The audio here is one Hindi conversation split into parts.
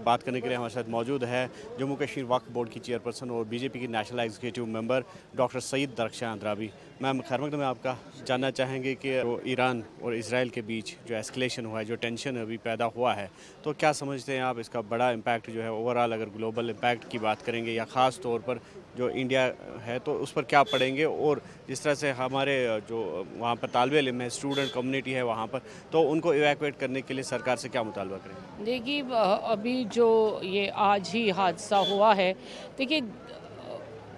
बात करने के लिए हमारे साथ मौजूद है जम्मू कश्मीर वक्फ बोर्ड की चेयरपर्सन और बीजेपी की national executive member doctor Syed Darakhshan Andrabi. Ma'am खैर मकदम में आपका जानना चाहेंगे कि ईरान और इसराइल के बीच जो एस्केलेशन हुआ है, जो टेंशन अभी पैदा हुआ है, तो क्या समझते हैं आप इसका बड़ा इम्पैक्ट जो है ओवरऑल अगर ग्लोबल इम्पैक्ट की बात करेंगे या ख़ास तौर पर जो इंडिया है तो उस पर क्या पड़ेंगे, और जिस तरह से हमारे जो वहाँ पर तालिब इल्म है, स्टूडेंट कम्युनिटी है वहाँ पर, तो उनको इवैक्यूएट करने के लिए सरकार से क्या मुतालबा करेंगे? देखिए अभी जो ये आज ही हादसा हुआ है, देखिए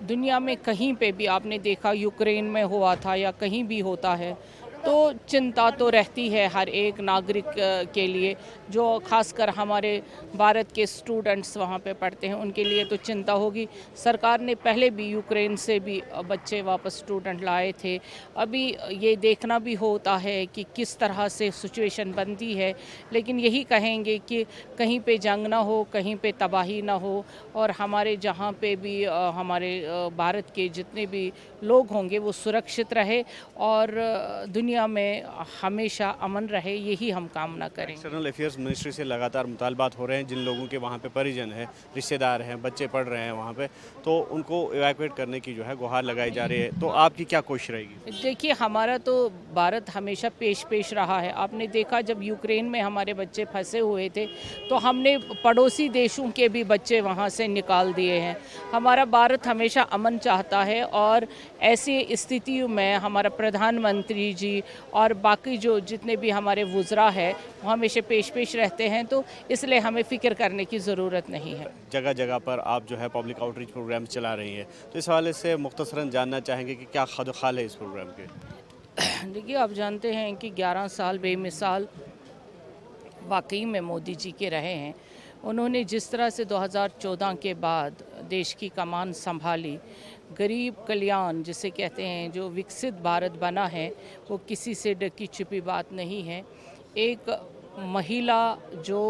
दुनिया में कहीं पे भी आपने देखा, यूक्रेन में हुआ था या कहीं भी होता है, तो चिंता तो रहती है हर एक नागरिक के लिए। जो खासकर हमारे भारत के स्टूडेंट्स वहाँ पे पढ़ते हैं उनके लिए तो चिंता होगी। सरकार ने पहले भी यूक्रेन से भी बच्चे वापस स्टूडेंट लाए थे। अभी ये देखना भी होता है कि किस तरह से सिचुएशन बनती है, लेकिन यही कहेंगे कि कहीं पे जंग ना हो, कहीं पे तबाही ना हो, और हमारे जहाँ पे भी हमारे भारत के जितने भी लोग होंगे वो सुरक्षित रहे और दुनिया में हमेशा अमन रहे, यही हम कामना करेंगे। एक्सटर्नल अफेयर्स मिनिस्ट्री से लगातार मुतालबात हो रहे हैं, जिन लोगों के वहाँ पे परिजन हैं, रिश्तेदार हैं, बच्चे पढ़ रहे हैं वहाँ पे, तो उनको इवैक्यूएट करने की जो है गुहार लगाई जा रही है, तो आपकी क्या कोशिश रहेगी? देखिए हमारा तो भारत हमेशा पेश रहा है। आपने देखा जब यूक्रेन में हमारे बच्चे फंसे हुए थे तो हमने पड़ोसी देशों के भी बच्चे वहाँ से निकाल दिए हैं। हमारा भारत हमेशा अमन चाहता है और ऐसी स्थितियों में हमारा प्रधानमंत्री जी और बाकी जो जितने भी हमारे वुज़रा है वो हमेशा पेश रहते हैं, तो इसलिए हमें फ़िक्र करने की ज़रूरत नहीं है। जगह जगह पर आप जो है पब्लिक आउटरीच प्रोग्राम चला रही हैं, तो इस हवाले से मुख्तसरन जानना चाहेंगे कि क्या खद-ख़ाल है इस प्रोग्राम के? देखिए आप जानते हैं कि 11 साल बेमिसाल वाकई में मोदी जी के रहे हैं। उन्होंने जिस तरह से 2014 के बाद देश की कमान संभाली, गरीब कल्याण जिसे कहते हैं, जो विकसित भारत बना है, वो किसी से ढकी छुपी बात नहीं है। एक महिला जो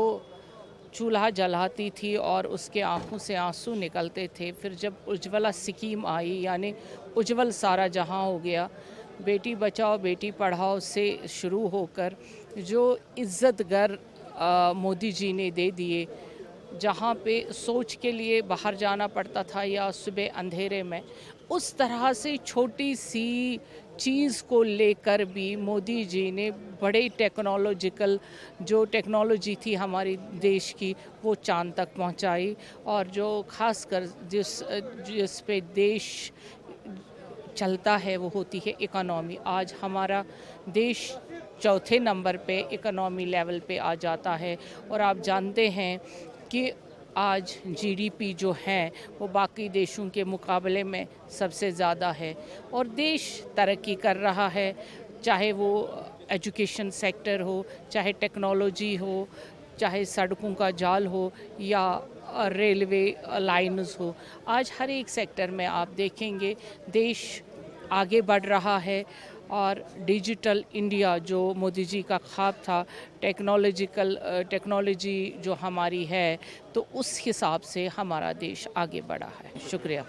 चूल्हा जलाती थी और उसके आंखों से आंसू निकलते थे, फिर जब उज्ज्वला स्कीम आई यानी उज्ज्वल सारा जहां हो गया, बेटी बचाओ बेटी पढ़ाओ से शुरू होकर जो इज़्ज़त घर मोदी जी ने दे दिए, जहाँ पे सोच के लिए बाहर जाना पड़ता था या सुबह अंधेरे में, उस तरह से छोटी सी चीज़ को लेकर भी मोदी जी ने बड़े टेक्नोलॉजिकल जो टेक्नोलॉजी थी हमारी देश की वो चांद तक पहुंचाई, और जो खासकर जिस पे देश चलता है वो होती है इकोनॉमी। आज हमारा देश चौथे नंबर पे इकोनॉमी लेवल पे आ जाता है, और आप जानते हैं कि आज जीडीपी जो है वो बाकी देशों के मुकाबले में सबसे ज़्यादा है और देश तरक्की कर रहा है, चाहे वो एजुकेशन सेक्टर हो, चाहे टेक्नोलॉजी हो, चाहे सड़कों का जाल हो या रेलवे लाइन्स हो। आज हर एक सेक्टर में आप देखेंगे देश आगे बढ़ रहा है, और डिजिटल इंडिया जो मोदी जी का ख्वाब था, टेक्नोलॉजी जो हमारी है, तो उस हिसाब से हमारा देश आगे बढ़ा है। शुक्रिया।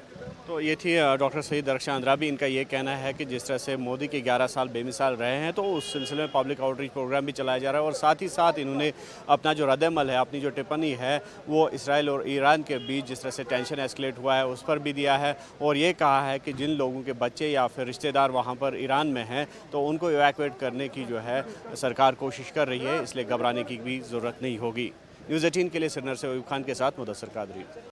तो ये थी डॉक्टर सईद दरख्शान अंद्राबी। इनका ये कहना है कि जिस तरह से मोदी के 11 साल बेमिसाल रहे हैं, तो उस सिलसिले में पब्लिक आउटरीच प्रोग्राम भी चलाया जा रहा है, और साथ ही साथ इन्होंने अपना जो रद्द-ए-अमल है, अपनी जो टिप्पणी है, वो इसराइल और ईरान के बीच जिस तरह से टेंशन एस्केलेट हुआ है उस पर भी दिया है, और ये कहा है कि जिन लोगों के बच्चे या फिर रिश्तेदार वहाँ पर ईरान में हैं, तो उनको इवैक्यूएट करने की जो है सरकार कोशिश कर रही है, इसलिए घबराने की भी ज़रूरत नहीं होगी। न्यूज़ 18 के लिए श्रीनगर से अयूब खान के साथ मुदस्सर कादरी।